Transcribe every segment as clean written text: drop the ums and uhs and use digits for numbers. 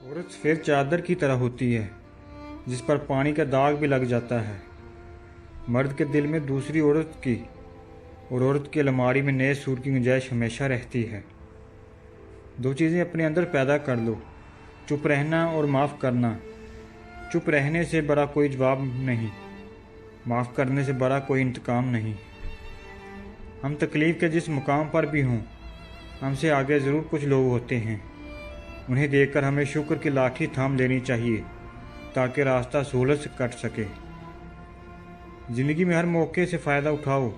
عورت سفید چادر کی طرح ہوتی ہے جس پر پانی کا داغ بھی لگ جاتا ہے۔ مرد کے دل میں دوسری عورت کی اور عورت کی الماری میں نئے سور کی گنجائش ہمیشہ رہتی ہے۔ دو چیزیں اپنے اندر پیدا کر لو، چپ رہنا اور معاف کرنا۔ چپ رہنے سے بڑا کوئی جواب نہیں، معاف کرنے سے بڑا کوئی انتقام نہیں۔ ہم تکلیف کے جس مقام پر بھی ہوں، ہم سے آگے ضرور کچھ لوگ ہوتے ہیں۔ انہیں دیکھ کر ہمیں شکر کی لاٹھی تھام لینی چاہیے تاکہ راستہ سہولت سے کٹ سکے۔ زندگی میں ہر موقع سے فائدہ اٹھاؤ،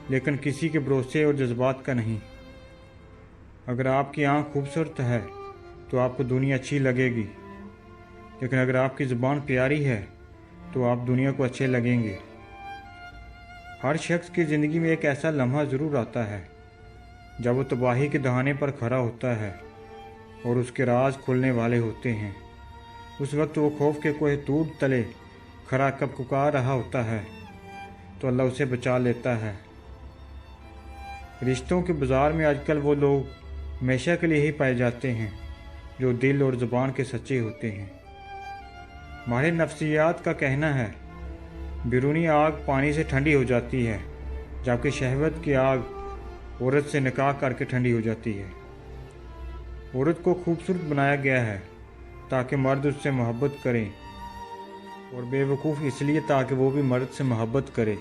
لیکن کسی کے بھروسے اور جذبات کا نہیں۔ اگر آپ کی آنکھ خوبصورت ہے تو آپ کو دنیا اچھی لگے گی، لیکن اگر آپ کی زبان پیاری ہے تو آپ دنیا کو اچھے لگیں گے۔ ہر شخص کی زندگی میں ایک ایسا لمحہ ضرور آتا ہے جب وہ تباہی کے دہانے پر کھڑا ہوتا ہے اور اس کے راز کھلنے والے ہوتے ہیں۔ اس وقت وہ خوف کے کوہ طور تلے کھڑا کب ککار رہا ہوتا ہے تو اللہ اسے بچا لیتا ہے۔ رشتوں کے بازار میں آج کل وہ لوگ ہمیشہ کے لیے ہی پائے جاتے ہیں جو دل اور زبان کے سچے ہوتے ہیں۔ ماہر نفسیات کا کہنا ہے بیرونی آگ پانی سے ٹھنڈی ہو جاتی ہے، جبکہ شہوت کی آگ عورت سے نکاح کر کے ٹھنڈی ہو جاتی ہے۔ عورت کو خوبصورت بنایا گیا ہے تاکہ مرد اس سے محبت کریں، اور بے وقوف اس لیے تاکہ وہ بھی مرد سے محبت کرے۔